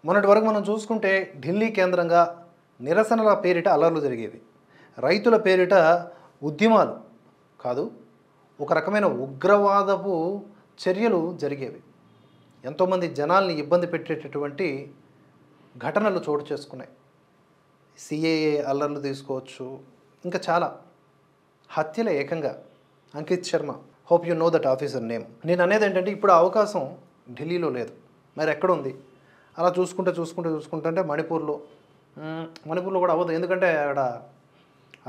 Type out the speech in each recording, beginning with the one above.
మొన్నటి వరకు మనం చూసుకుంటే ఢిల్లీ కేంద్రంగా నిరసనల పేరిట అల్లర్లు జరిగేవి. రైతుల పేరిట ఉద్యమాలు కాదు, ఒక రకమైన ఉగ్రవాదపు చర్యలు జరిగేవి. ఎంతోమంది జనాల్ని ఇబ్బంది పెట్టేటటువంటి ఘటనలు చోటు చేసుకున్నాయి. సిఏఏ అల్లర్లు తీసుకోవచ్చు, ఇంకా చాలా హత్యల ఏకంగా. Ankit Sharma, hope you know that officer name. నేను అనేది ఏంటంటే ఇప్పుడు ఆ అవకాశం ఢిల్లీలో లేదు, మరి ఎక్కడ ఉంది? అలా చూసుకుంటే మణిపూర్లో కూడా అవ్వదు, ఎందుకంటే అక్కడ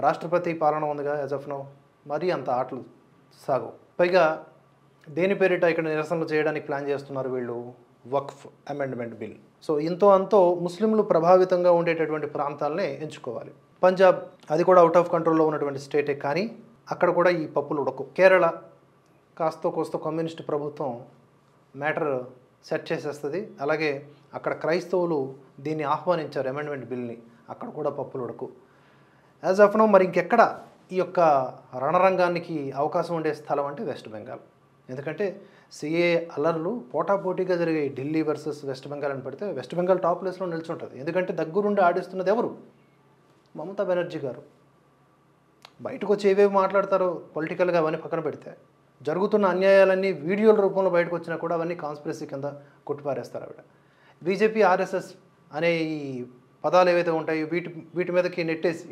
రాష్ట్రపతి పాలన ఉందిగా యాజ్ ఆఫ్ నౌ. మరీ అంత ఆటలు సాగవు. పైగా దేని పేరిట ఇక్కడ నిరసనలు చేయడానికి ప్లాన్ చేస్తున్నారు వీళ్ళు? వక్ఫ్ అమెండ్మెంట్ బిల్. సో ఇంతో అంతో ముస్లింలు ప్రభావితంగా ఉండేటటువంటి ప్రాంతాలనే ఎంచుకోవాలి. పంజాబ్, అది కూడా అవుట్ ఆఫ్ కంట్రోల్లో ఉన్నటువంటి స్టేటే, కానీ అక్కడ కూడా ఈ పప్పులు ఉడకు. కేరళ కాస్తో కోస్తో కమ్యూనిస్ట్ ప్రభుత్వం మ్యాటర్ సెట్ చేసేస్తుంది. అలాగే అక్కడ క్రైస్తవులు దీన్ని ఆహ్వానించారు, అమెండ్మెంట్ బిల్ని. అక్కడ కూడా పప్పులు ఉడకు. యాజ్ ఆఫ్ నో మరి ఇంకెక్కడ ఈ యొక్క రణరంగానికి అవకాశం ఉండే స్థలం అంటే వెస్ట్ బెంగాల్. ఎందుకంటే సిఏ అల్లర్లు పోటాపోటీగా జరిగాయి. ఢిల్లీ వర్సెస్ వెస్ట్ బెంగాల్ అని పెడితే వెస్ట్ బెంగాల్ టాప్ ప్లేస్లో నిల్చుంటుంది. ఎందుకంటే దగ్గరుండి ఆడిస్తున్నది ఎవరు? మమతా బెనర్జీ గారు. బయటకు వచ్చి ఏవేవి మాట్లాడతారో పొలిటికల్గా అవన్నీ పక్కన పెడితే, జరుగుతున్న అన్యాయాలన్నీ వీడియోల రూపంలో బయటకు వచ్చినా కూడా అవన్నీ కాన్స్పిరసీ కింద కొట్టిపారేస్తారు ఆవిడ. బీజేపీ, ఆర్ఎస్ఎస్ అనే ఈ పదాలు ఏవైతే ఉంటాయో వీటి మీదకి నెట్టేసి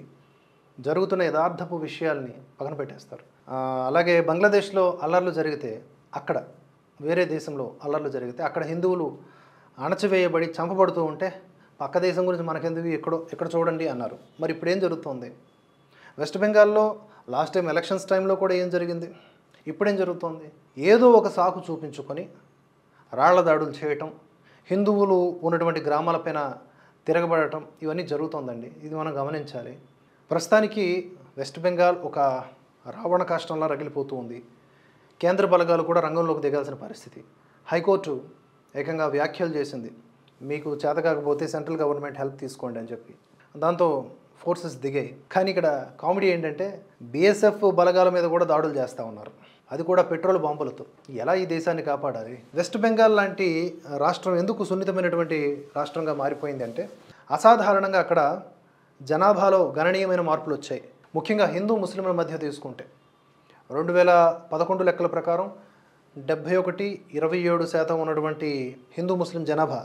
జరుగుతున్న యథార్థపు విషయాల్ని పక్కన పెట్టేస్తారు. అలాగే బంగ్లాదేశ్లో అల్లర్లు జరిగితే, అక్కడ వేరే దేశంలో అల్లర్లు జరిగితే అక్కడ హిందువులు అణచివేయబడి చంపబడుతూ ఉంటే పక్క దేశం గురించి మనకెందుకు, ఎక్కడ చూడండి అన్నారు. మరి ఇప్పుడు ఏం జరుగుతుంది? వెస్ట్ బెంగాల్లో లాస్ట్ టైం ఎలక్షన్స్ టైంలో కూడా ఏం జరిగింది? ఇప్పుడేం జరుగుతుంది? ఏదో ఒక సాకు చూపించుకొని రాళ్ల దాడులు చేయటం, హిందువులు ఉన్నటువంటి గ్రామాలపైన తిరగబడటం, ఇవన్నీ జరుగుతుందండి. ఇది మనం గమనించాలి. ప్రస్తుతానికి వెస్ట్ బెంగాల్ ఒక రావణ కాష్టంలా రగిలిపోతూ ఉంది. కేంద్ర బలగాలు కూడా రంగంలోకి దిగాల్సిన పరిస్థితి. హైకోర్టు ఏకంగా వ్యాఖ్యలు చేసింది, మీకు చేత కాకపోతే సెంట్రల్ గవర్నమెంట్ హెల్ప్ తీసుకోండి అని చెప్పి. దాంతో ఫోర్సెస్ దిగాయి. కానీ ఇక్కడ కామెడీ ఏంటంటే బీఎస్ఎఫ్ బలగాల మీద కూడా దాడులు చేస్తూ ఉన్నారు, అది కూడా పెట్రోల్ బాంబులతో. ఎలా ఈ దేశాన్ని కాపాడాలి? వెస్ట్ బెంగాల్ లాంటి రాష్ట్రం ఎందుకు సున్నితమైనటువంటి రాష్ట్రంగా మారిపోయింది అంటే, అసాధారణంగా అక్కడ జనాభాలో గణనీయమైన మార్పులు వచ్చాయి. ముఖ్యంగా హిందూ ముస్లింల మధ్య తీసుకుంటే 2011 లెక్కల ప్రకారం 71-27% ఉన్నటువంటి హిందూ ముస్లిం జనాభా,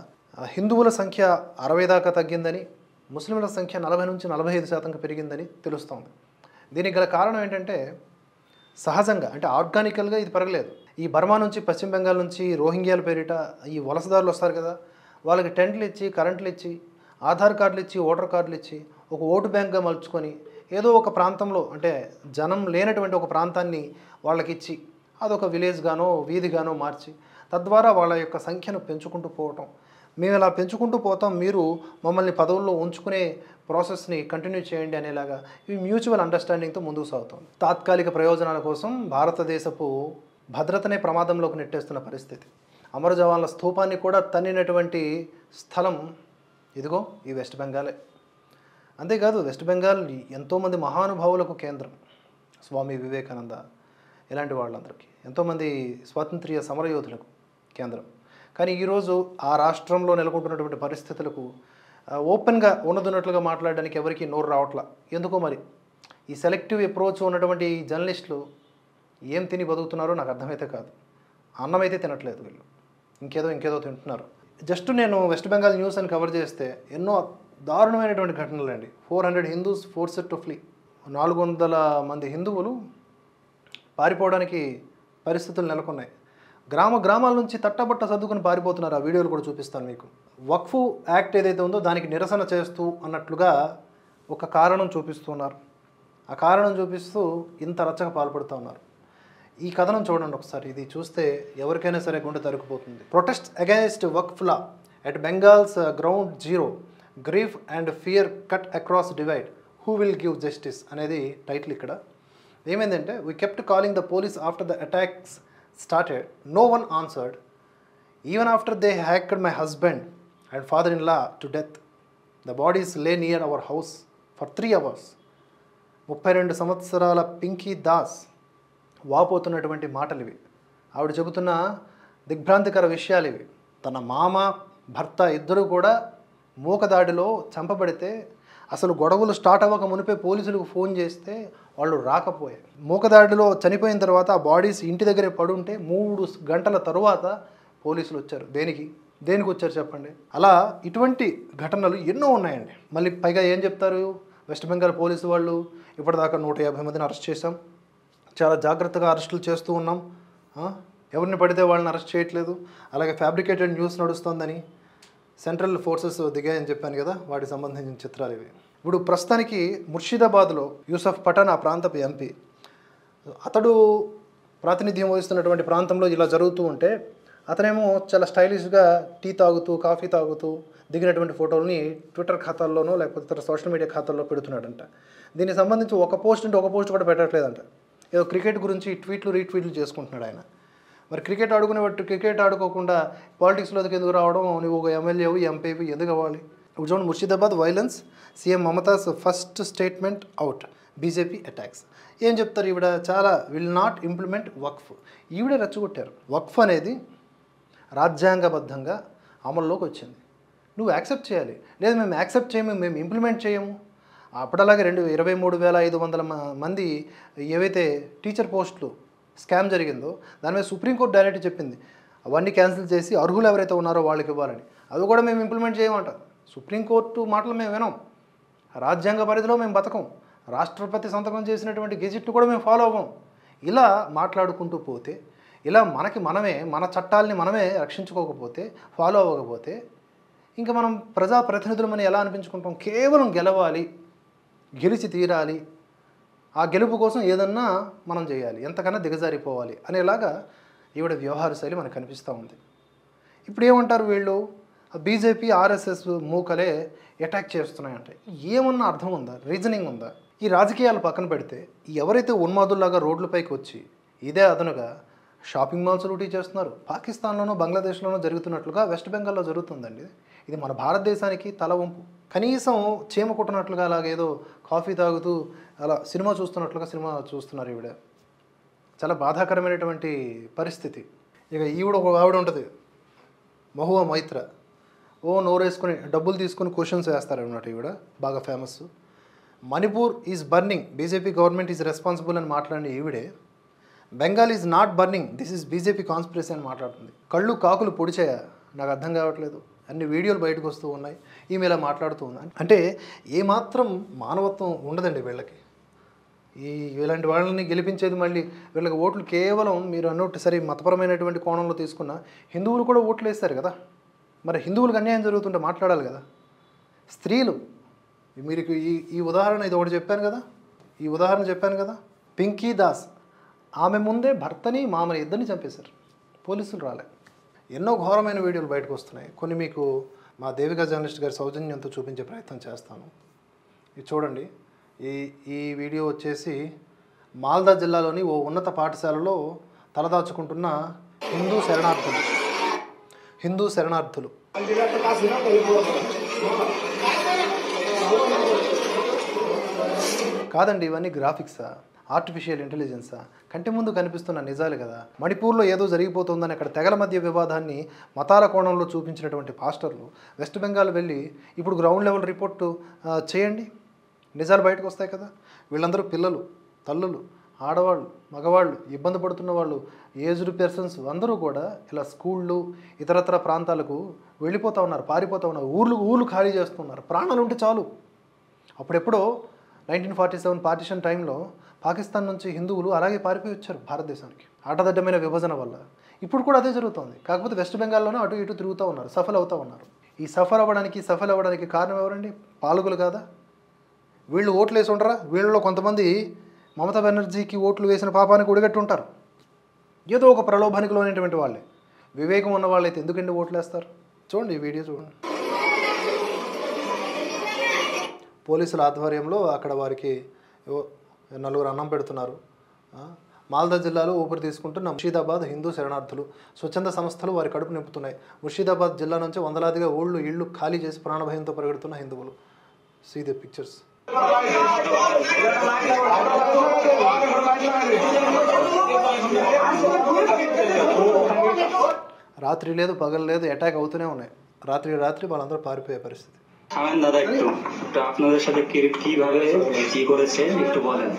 హిందువుల సంఖ్య 60 దాకా తగ్గిందని, ముస్లింల సంఖ్య 40-45% పెరిగిందని తెలుస్తోంది. దీనికి గల కారణం ఏంటంటే, సహజంగా అంటే ఆర్గానికల్గా ఇది పెరగలేదు. ఈ బర్మా నుంచి, పశ్చిమ బెంగాల్ నుంచి రోహింగ్యాల పేరిట ఈ వలసదారులు వస్తారు కదా, వాళ్ళకి టెంట్లు ఇచ్చి, కరెంట్లు ఇచ్చి, ఆధార్ కార్డులు ఇచ్చి, ఓటర్ కార్డులు ఇచ్చి, ఒక ఓటు బ్యాంక్గా మలుచుకొని ఏదో ఒక ప్రాంతంలో, అంటే జనం లేనటువంటి ఒక ప్రాంతాన్ని వాళ్ళకి ఇచ్చి అదొక విలేజ్గానో వీధిగానో మార్చి, తద్వారా వాళ్ళ యొక్క సంఖ్యను పెంచుకుంటూ పోవటం. మేము ఇలా పెంచుకుంటూ పోతాం, మీరు మమ్మల్ని పదవుల్లో ఉంచుకునే ప్రాసెస్ని కంటిన్యూ చేయండి అనేలాగా ఇవి మ్యూచువల్ అండర్స్టాండింగ్తో ముందుకు సాగుతాం. తాత్కాలిక ప్రయోజనాల కోసం భారతదేశపు భద్రతనే ప్రమాదంలోకి నెట్టేస్తున్న పరిస్థితి. అమర జవాన్ల స్థూపాన్ని కూడా తన్నినటువంటి స్థలం ఇదిగో ఈ వెస్ట్ బెంగాలే. అంతేకాదు వెస్ట్ బెంగాల్ ఎంతోమంది మహానుభావులకు కేంద్రం. స్వామి వివేకానంద ఇలాంటి వాళ్ళందరికీ, ఎంతోమంది స్వాతంత్ర్య సమరయోధులకు కేంద్రం. కానీ ఈరోజు ఆ రాష్ట్రంలో నెలకొంటున్నటువంటి పరిస్థితులకు ఓపెన్గా ఉన్నదున్నట్లుగా మాట్లాడడానికి ఎవరికి నోరు రావట్లా. ఎందుకో మరి ఈ సెలెక్టివ్ అప్రోచ్ ఉన్నటువంటి జర్నలిస్టులు ఏం తిని బతుకుతున్నారో నాకు అర్థమైతే కాదు. అన్నం అయితే తినట్లేదు వీళ్ళు, ఇంకేదో తింటున్నారు. జస్ట్ నేను వెస్ట్ బెంగాల్ న్యూస్ అని కవర్ చేస్తే ఎన్నో దారుణమైనటువంటి ఘటనలు అండి. 400 హిందూస్ ఫోర్స్డ్ టు ఫ్లీ. 400 మంది హిందువులు పారిపోవడానికి పరిస్థితులు నెలకొన్నాయి. గ్రామాల నుంచి తట్టబట్ట సర్దుకుని పారిపోతున్నారు. ఆ వీడియోలు కూడా చూపిస్తాను మీకు. వక్ఫ్ యాక్ట్ ఏదైతే ఉందో దానికి నిరసన చేస్తూ అన్నట్లుగా ఒక కారణం చూపిస్తున్నారు. ఆ కారణం చూపిస్తూ ఇంత రచ్చగా పాల్పడుతూ ఉన్నారు. ఈ కథనం చూడండి ఒకసారి. ఇది చూస్తే ఎవరికైనా సరే గుండె తరుక్కుపోతుంది. Protest against Waqf law at Bengal's ground zero, grief and fear cut across divide, who will give justice అనేది టైటిల్. ఇక్కడ ఏమైందంటే, we kept calling the police after the attacks started, no one answered. Even after they hacked my husband and father-in-law to death, the bodies lay near our house for 3 hours. 32 సంవత్సరాల పింకీ దాస్ వాపోతున్నటువంటి మాటలు ఇవి. ఆవిడ చెబుతున్న దిగ్భ్రాంతికర విషయాలు ఇవి. తన మామ, భర్త ఇద్దరు కూడా మూకదాడిలో చంపబడితే అసలు గొడవలు స్టార్ట్ అవ్వక మునిపే పోలీసులకు ఫోన్ చేస్తే వాళ్ళు రాకపోయారు. మూకదాడిలో చనిపోయిన తర్వాత ఆ బాడీస్ ఇంటి దగ్గరే పడుంటే 3 గంటల తరువాత పోలీసులు వచ్చారు. దేనికి వచ్చారు చెప్పండి? అలా ఇటువంటి ఘటనలు ఎన్నో ఉన్నాయండి. మళ్ళీ పైగా ఏం చెప్తారు వెస్ట్ బెంగాల్ పోలీసు వాళ్ళు, ఇప్పటిదాకా 150 మందిని అరెస్ట్ చేశాం, చాలా జాగ్రత్తగా అరెస్టులు చేస్తూ ఉన్నాం, ఎవరిని పడితే వాళ్ళని అరెస్ట్ చేయట్లేదు, అలాగే ఫ్యాబ్రికేటెడ్ న్యూస్ నడుస్తోందని సెంట్రల్ ఫోర్సెస్ దిగాయని చెప్పాను కదా, వాటికి సంబంధించిన చిత్రాలు ఇవి. ఇప్పుడు ప్రస్తుతానికి ముర్షిదాబాద్లో యూసఫ్ పఠాన్ ఆ ప్రాంతపు ఎంపీ, అతడు ప్రాతినిధ్యం వహిస్తున్నటువంటి ప్రాంతంలో ఇలా జరుగుతూ ఉంటే అతనేమో చాలా స్టైలిష్గా టీ తాగుతూ కాఫీ తాగుతూ దిగినటువంటి ఫోటోల్ని ట్విట్టర్ ఖాతాల్లోనో లేకపోతే ఇతర సోషల్ మీడియా ఖాతాల్లో పెడుతున్నాడంట. దీనికి సంబంధించి ఒక పోస్ట్ కూడా పెట్టట్లేదంట. ఏదో క్రికెట్ గురించి రీట్వీట్లు చేసుకుంటున్నాడు ఆయన. మరి క్రికెట్ ఆడుకునేవాడు క్రికెట్ ఆడుకోకుండా పాలిటిక్స్లోకి ఎందుకు రావడం? నువ్వు ఒక ఎమ్మెల్యేవి ఎంపీవి ఎందుకు అవ్వాలి? ఇప్పుడు చూడండి, Murshidabad violence, CM Mamata's first statement out, BJP attacks. ఏం చెప్తారు ఈవిడ? చాలా విల్ నాట్ ఇంప్లిమెంట్ వక్ఫ్. ఈవిడే రెచ్చగొట్టారు. వక్ఫ్ అనేది రాజ్యాంగబద్ధంగా అమల్లోకి వచ్చింది, నువ్వు యాక్సెప్ట్ చేయాలి. లేదు మేము యాక్సెప్ట్ చేయము, మేము ఇంప్లిమెంట్ చేయము. అప్పుడలాగే 23,500 మంది ఏవైతే టీచర్ పోస్టులు స్కామ్ జరిగిందో దాని మీద సుప్రీంకోర్టు డైరెక్ట్ చెప్పింది, అవన్నీ క్యాన్సిల్ చేసి అర్హులు ఎవరైతే ఉన్నారో వాళ్ళకి ఇవ్వాలని. అవి కూడా మేము ఇంప్లిమెంట్ చేయమంట. సుప్రీంకోర్టు మాటలు మేము వినం, రాజ్యాంగ పరిధిలో మేము బతకం, రాష్ట్రపతి సంతకం చేసినటువంటి గెజిట్ను కూడా మేము ఫాలో అవ్వం. ఇలా మాట్లాడుకుంటూ పోతే, ఇలా మన చట్టాలని మనమే రక్షించుకోకపోతే, ఫాలో అవ్వకపోతే ఇంకా మనం ప్రజాప్రతినిధులమని ఎలా అనిపించుకుంటాం? కేవలం గెలవాలి, గెలిచి తీరాలి, ఆ గెలుపు కోసం ఏదన్నా మనం చేయాలి, ఎంతకన్నా దిగజారిపోవాలి అనేలాగా ఈవిడ వ్యవహార శైలి మనకు కనిపిస్తూ ఉంది. ఇప్పుడు ఏమంటారు వీళ్ళు? బీజేపీ ఆర్ఎస్ఎస్ మూకలే అటాక్ చేస్తున్నాయంటే ఏమన్నా అర్థం ఉందా? రీజనింగ్ ఉందా? ఈ రాజకీయాలు పక్కన పెడితే ఎవరైతే ఉన్మాదుల్లాగా రోడ్లపైకి వచ్చి ఇదే అదనుగా షాపింగ్ మాల్స్ లూటీ చేస్తున్నారు, పాకిస్తాన్లోనూ బంగ్లాదేశ్లోనూ జరుగుతున్నట్లుగా వెస్ట్ బెంగాల్లో జరుగుతుందండి. ఇది మన భారతదేశానికి తల వంపు. కనీసం చీమ కుట్టినట్లుగా అలాగేదో కాఫీ తాగుతూ అలా సినిమా చూస్తున్నారు ఈవిడ. చాలా బాధాకరమైనటువంటి పరిస్థితి. ఇక ఈవిడ ఒక ఆవిడ ఉంటుంది, మహువా మైత్ర, నోరేసుకొని డబ్బులు తీసుకొని క్వశ్చన్స్ వేస్తారన్నమాట. ఈవిడ బాగా famous. Manipur is burning, BJP government is responsible అని మాట్లాడిన ఈవిడే Bengal is not burning, this is BJP conspiracy అని మాట్లాడుతుంది. కళ్ళు కాకులు పొడిచాయా? నాకు అర్థం కావట్లేదు. అన్ని వీడియోలు బయటకు వస్తూ ఉన్నాయి, ఈమె ఇలా మాట్లాడుతూ ఉంది. అంటే ఏమాత్రం మానవత్వం ఉండదండి వీళ్ళకి. ఇలాంటి వాళ్ళని గెలిపించేది మళ్ళీ వీళ్ళకి ఓట్లు కేవలం మీరు అన్నట్టు సరే మతపరమైనటువంటి కోణంలో తీసుకున్న హిందువులు కూడా ఓట్లు వేస్తారు కదా. మరి హిందువులకు అన్యాయం జరుగుతుంటే మాట్లాడాలి కదా. స్త్రీలు, మీరు ఈ ఉదాహరణ ఇది ఒకటి చెప్పాను కదా, పింకీ దాస్, ఆమె ముందే భర్తని మామని ఇద్దరిని చంపేశారు, పోలీసులు రాలే. ఎన్నో ఘోరమైన వీడియోలు బయటకు వస్తున్నాయి. కొన్ని మీకు మా దేవిక జర్నలిస్ట్ గారి సౌజన్యంతో చూపించే ప్రయత్నం చేస్తాను. ఇది చూడండి. ఈ వీడియో వచ్చేసి మాల్దా జిల్లాలోని ఓ ఉన్నత పాఠశాలలో తలదాచుకుంటున్న హిందూ శరణార్థులు. కాదండి, ఇవన్నీ గ్రాఫిక్సా, ఆర్టిఫిషియల్ ఇంటెలిజెన్సా? కంటి ముందు కనిపిస్తున్న నిజాలు కదా. మణిపూర్లో ఏదో జరిగిపోతుందని అక్కడ తెగల మధ్య వివాదాన్ని మతాల కోణంలో చూపించినటువంటి పాస్టర్లు వెస్ట్ బెంగాల్ వెళ్ళి ఇప్పుడు గ్రౌండ్ లెవెల్ రిపోర్టు చేయండి, నిజాలు బయటకు వస్తాయి కదా. వీళ్ళందరూ పిల్లలు, తల్లులు, ఆడవాళ్ళు, మగవాళ్ళు, ఇబ్బంది పడుతున్న వాళ్ళు, ఏజ్డ్ పర్సన్స్ అందరూ కూడా ఇలా స్కూళ్ళు ఇతరత్ర ప్రాంతాలకు వెళ్ళిపోతూ ఉన్నారు, పారిపోతూ ఉన్నారు, ఊర్లు ఖాళీ చేస్తున్నారు. ప్రాణాలు ఉంటే చాలు. అప్పుడెప్పుడో 1947 పార్టిషన్ టైంలో పాకిస్తాన్ నుంచి హిందువులు అలాగే పారిపోయి వచ్చారు భారతదేశానికి, ఆటదడ్డమైన విభజన వల్ల. ఇప్పుడు కూడా అదే జరుగుతుంది. కాకపోతే వెస్ట్ బెంగాల్లోనే అటు ఇటు తిరుగుతూ ఉన్నారు, సఫల్ అవుతూ ఉన్నారు. ఈ సఫల్ అవ్వడానికి కారణం ఎవరండి? పాలకులు కాదా? వీళ్ళు ఓట్లు వేసి ఉండరా? వీళ్ళలో కొంతమంది మమతా బెనర్జీకి ఓట్లు వేసిన పాపానికి ఒడిగట్టి ఉంటారు. ఏదో ఒక ప్రలోభానికి లోనేటువంటి వాళ్ళే. వివేకం ఉన్న వాళ్ళైతే ఎందుకండి ఓట్లు వేస్తారు? చూడండి, ఈ వీడియో చూడండి. పోలీసుల ఆధ్వర్యంలో అక్కడ వారికి 4 అన్నం పెడుతున్నారు. మాల్దా జిల్లాలో ఊపిరి తీసుకుంటున్న ముర్షిదాబాద్ హిందూ శరణార్థులు స్వచ్ఛంద సంస్థలు వారి కడుపు నింపుతున్నాయి. ముర్షిదాబాద్ జిల్లా నుంచి వందలాదిగా ఇళ్ళు ఖాళీ చేసి ప్రాణభయంతో పరిగెడుతున్న హిందువులు. See the pictures. రాత్రి లేదు, పగలు లేదు, అటాక్ అవుతూనే ఉన్నాయి. రాత్రి వాళ్ళందరూ పారిపోయే పరిస్థితి. থামেন দাদা একটু আপনাদের সাথে কিভাবে কি করেছে একটু বলেন,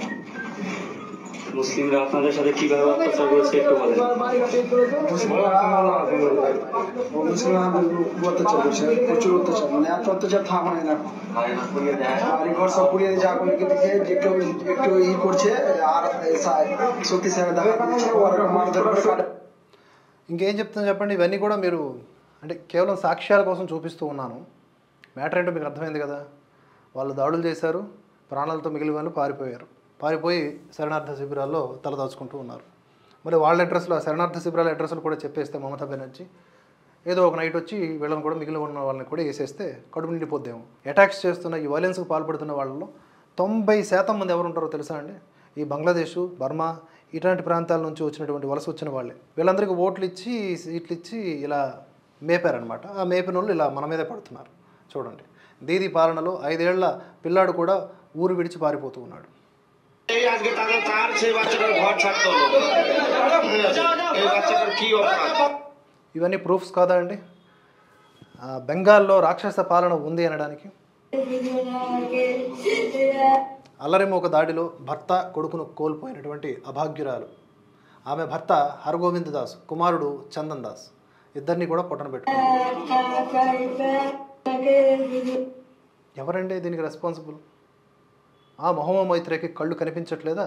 মুসলিমরা আপনাদের সাথে কিভাবে অত্যাচার করেছে একটু বলেন। অত্যাচার করছে, প্রচুর অত্যাচার, মানে এত অত্যাচার থামায় না। বাড়ি ঘর সব পুড়িয়ে দিয়েছে, আগুন লেগে দিয়েছে, একটু ই করছে আর শক্তি సేవ দেখা মারধর করে কাটে। ఇంకేం చెప్తాను చెప్పండి. ఇవన్నీ కూడా మీరు అంటే కేవలం సాక్ష్యాల కోసం చూపిస్తూ ఉన్నాను. మ్యాటర్ ఏంటో మీకు అర్థమైంది కదా. వాళ్ళు దాడులు చేశారు, ప్రాణాలతో మిగిలిన వాళ్ళు పారిపోయి శరణార్థ శిబిరాల్లో తలదాచుకుంటూ ఉన్నారు. మరి వాళ్ళ అడ్రస్లో ఆ శరణార్థ శిబిరాల అడ్రస్లు కూడా చెప్పేస్తే మమతా బెనర్జీ ఏదో ఒక నైట్ వచ్చి వీళ్ళని కూడా మిగిలిన ఉన్న వాళ్ళని కూడా వేసేస్తే కడుపు నిండిపోద్దేమో. అటాక్స్ చేస్తున్న ఈ వైలెన్స్కి పాల్పడుతున్న వాళ్ళలో 90% మంది ఎవరు ఉంటారో తెలుసా అండి? ఈ బంగ్లాదేశ్, బర్మా ఇట్లాంటి ప్రాంతాల నుంచి వచ్చినటువంటి వలస వచ్చిన వాళ్ళే. వీళ్ళందరికీ ఓట్లు ఇచ్చి సీట్లు ఇచ్చి ఇలా మేపారనమాట. ఆ మేపిన వాళ్ళు ఇలా మన మీదే పడుతున్నారు. చూడండి, దీది పాలనలో 5 ఏళ్ల పిల్లాడు కూడా ఊరు విడిచి పారిపోతూ ఉన్నాడు. ఇవన్నీ ప్రూఫ్స్ కాదా అండి? బెంగాల్లో రాక్షస పాలన ఉంది అనడానికి. అల్లరిమోక దాడిలో భర్త కొడుకును కోల్పోయినటువంటి అభాగ్యురాలు. ఆమె భర్త హరగోవింద్ దాస్, కుమారుడు చందన్ దాస్, ఇద్దరిని కూడా పొట్టన పెట్టుకున్నారు. ఎవరండి దీనికి రెస్పాన్సిబుల్? మొహమ్మద్ మైత్రేకి కళ్ళు కనిపించట్లేదా?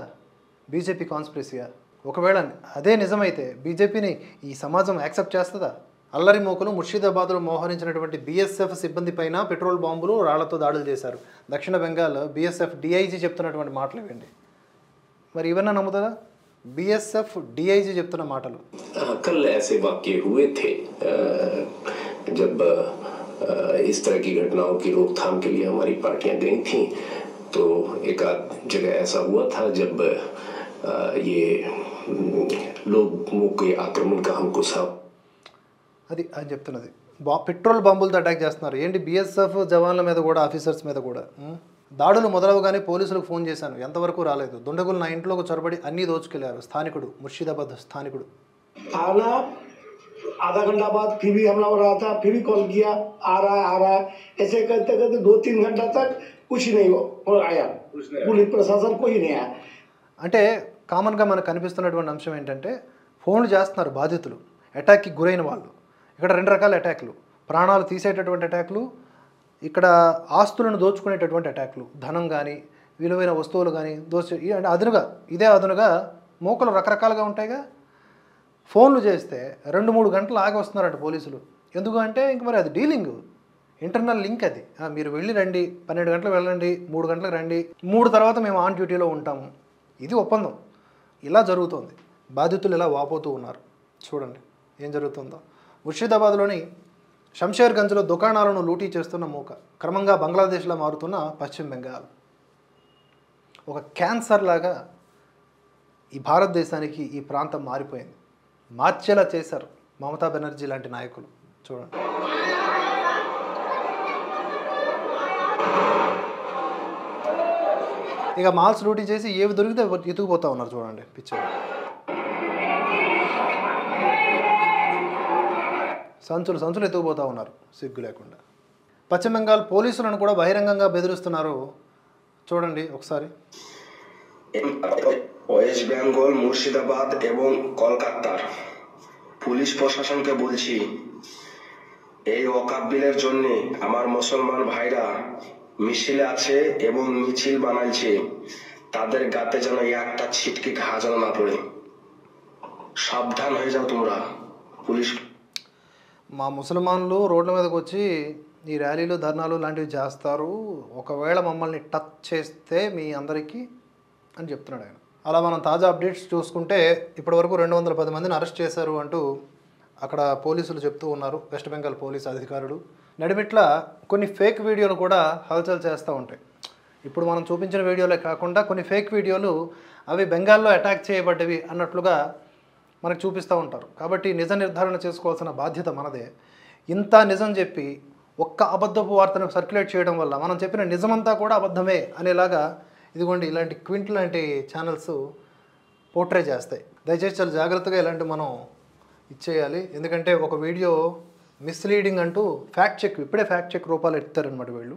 బీజేపీ కాన్స్పిరసీయా? ఒకవేళ అదే నిజమైతే బీజేపీని ఈ సమాజం యాక్సెప్ట్ చేస్తుందా? అల్లరి మోకలు ముర్షిదాబాద్లో మోహరించినటువంటి బీఎస్ఎఫ్ సిబ్బంది పైన పెట్రోల్ బాంబులు రాళ్లతో దాడులు చేశారు. దక్షిణ బెంగాల్ బీఎస్ఎఫ్ డిఐజీ చెప్తున్నటువంటి మాటలు ఇవ్వండి. మరి ఇవన్నా నమ్ముతుందా? బీఎస్ఎఫ్ డిఐజీ చెప్తున్న మాటలు. कल ऐसे वाक़ये हुए थे जब इस तरह की घटनाओं की रोकथाम के लिए हमारी पार्टियां गई थीं, तो एक आध जगह ऐसा हुआ था जब ये लोगों के आक्रमण का हमको అది అని చెప్తున్నది. పెట్రోల్ బాంబులతో అటాక్ చేస్తున్నారు ఏంటి? బీఎస్ఎఫ్ జవాన్ల మీద కూడా, ఆఫీసర్స్ మీద కూడా. దాడులు మొదలవగానే పోలీసులకు ఫోన్ చేశాను, ఎంతవరకు రాలేదు. దుండగులు నా ఇంట్లోకి చొరబడి అన్నీ దోచుకెళ్లారు. స్థానికుడు, ముర్షిదాబాద్ స్థానికుడు. आधा घंटा बाद फिर भी हमला हो रहा था, फिर भी कॉल किया, आ रहा है ऐसे करते करते 2-3 घंटा तक कुछ नहीं आया, पुलिस प्रशासन कोई नहीं आया. అంటే కామన్గా మనకు కనిపిస్తున్నటువంటి అంశం ఏంటంటే, ఫోన్లు చేస్తున్నారు బాధితులు, అటాక్కి గురైన వాళ్ళు. ఇక్కడ 2 రకాల అటాక్లు: ప్రాణాలు తీసేటటువంటి అటాక్లు, ఇక్కడ ఆస్తులను దోచుకునేటటువంటి అటాక్లు. ధనం కానీ, విలువైన వస్తువులు కానీ అంటే ఇదే అదునుగా మోకలు రకరకాలుగా ఉంటాయిగా. ఫోన్లు చేస్తే 2-3 గంటలు ఆగి వస్తున్నారంట పోలీసులు. ఎందుకు అంటే ఇంక మరి అది డీలింగ్, ఇంటర్నల్ లింక్ అది. మీరు వెళ్ళి రండి, 12 గంటలకు వెళ్ళండి, 3 గంటలకు రండి, 3 తర్వాత మేము ఆన్ డ్యూటీలో ఉంటాము. ఇది ఒప్పందం. ఇలా జరుగుతుంది. బాధితులు ఇలా వాపోతూ ఉన్నారు. చూడండి ఏం జరుగుతుందో. ముర్షిదాబాద్లోని షంషేర్గంజ్లో దుకాణాలను లూటీ చేస్తున్న మూక క్రమంగా బంగ్లాదేశ్లో మారుతున్న పశ్చిమ బెంగాల్ ఒక క్యాన్సర్ లాగా ఈ భారతదేశానికి ఈ ప్రాంతం మారిపోయింది. మార్చేలా చేశారు మమతా బెనర్జీ లాంటి నాయకులు. చూడండి. ఇక మాల్స్ లూటీ చేసి ఏవి దొరికితే ఎత్తుకుపోతా ఉన్నారు. చూడండి పిక్చర్. సంచులు ఎత్తుకుపోతూ ఉన్నారు సిగ్గు లేకుండా. పశ్చిమ బెంగాల్ పోలీసులను కూడా బహిరంగంగా బెదిరిస్తున్నారు. చూడండి ఒకసారి. ওয়েস্ট বেঙ্গল, মুর্শিদাবাদ এবং কলকাতার পুলিশ প্রশাসনকে বলছি, এই ওয়াকফ বিলের জন্য আমার মুসলমান ভাইরা মিছিলে আছে এবং মিছিল বানাইছে, তাদের গাতে যেন একটা ছিটকে ঘা যেন না পড়ে। সাবধান হয়ে যাও তোমরা। পুলিশ మా ముసల్మాన్లు రోడ్ల మీదకి వచ్చి ఈ ర్యాలీలు, ధర్నాలు లాంటివి చేస్తారు, ఒకవేళ మమ్మల్ని టచ్ చేస్తే మీ అందరికీ అని చెప్తున్నాడు ఆయన. అలా మనం తాజా అప్డేట్స్ చూసుకుంటే ఇప్పటివరకు 210 మందిని అరెస్ట్ చేశారు అంటూ అక్కడ పోలీసులు చెప్తూ ఉన్నారు. వెస్ట్ బెంగాల్ పోలీసు అధికారులు నడిమిట్ల కొన్ని ఫేక్ వీడియోలు కూడా హల్చల్ చేస్తూ ఉంటాయి. ఇప్పుడు మనం చూపించిన వీడియోలే కాకుండా కొన్ని ఫేక్ వీడియోలు అవి బెంగాల్లో అటాక్ చేయబడ్డవి అన్నట్లుగా మనకు చూపిస్తూ ఉంటారు. కాబట్టి నిజ నిర్ధారణ చేసుకోవాల్సిన బాధ్యత మనదే. ఇంత నిజం చెప్పి ఒక్క అబద్ధపు వార్తను సర్క్యులేట్ చేయడం వల్ల మనం చెప్పిన నిజమంతా కూడా అబద్ధమే అనేలాగా ఇదిగోండి ఇలాంటి క్వింట్ లాంటి ఛానల్స్ పోర్ట్రే చేస్తాయి. దయచేసి చాలా జాగ్రత్తగా ఇలాంటి మనం ఇచ్చేయాలి. ఎందుకంటే ఒక వీడియో మిస్లీడింగ్ అంటూ ఫ్యాక్ట్ చెక్ ఇప్పుడే ఫ్యాక్ట్ చెక్ రూపాలు ఎత్తారనమాట వీళ్ళు.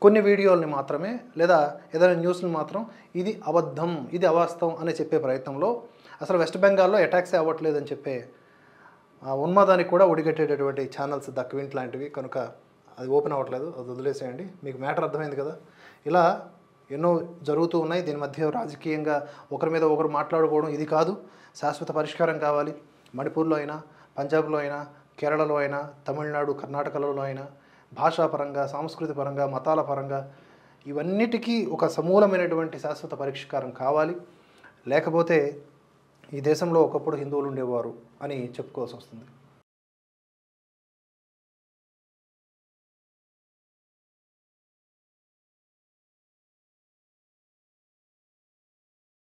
కొన్ని వీడియోల్ని మాత్రమే లేదా ఏదైనా న్యూస్ని మాత్రం ఇది అబద్ధం, ఇది అవాస్తవం అని చెప్పే ప్రయత్నంలో అసలు వెస్ట్ బెంగాల్లో అటాక్సే అవ్వట్లేదని చెప్పే ఉన్మాదానికి కూడా ఒడిగట్టేటటువంటి ఛానల్స్ ద క్వింట్ లాంటివి. కనుక అది ఓపెన్ అవ్వట్లేదు, అది వదిలేసేయండి. మీకు మ్యాటర్ అర్థమైంది కదా. ఇలా ఎన్నో జరుగుతూ ఉన్నాయి. దీని మధ్య రాజకీయంగా ఒకరి మీద ఒకరు మాట్లాడుకోవడం ఇది కాదు. శాశ్వత పరిష్కారం కావాలి. మణిపూర్లో అయినా, పంజాబ్లో అయినా, కేరళలో అయినా, తమిళనాడు, కర్ణాటకలో అయినా, భాషాపరంగా, సాంస్కృతిక పరంగా, మతాల పరంగా ఇవన్నిటికీ ఒక సమూలమైనటువంటి శాశ్వత పరిష్కారం కావాలి. లేకపోతే ఈ దేశంలో ఒకప్పుడు హిందువులు ఉండేవారు అని చెప్పుకోవాల్సి వస్తుంది.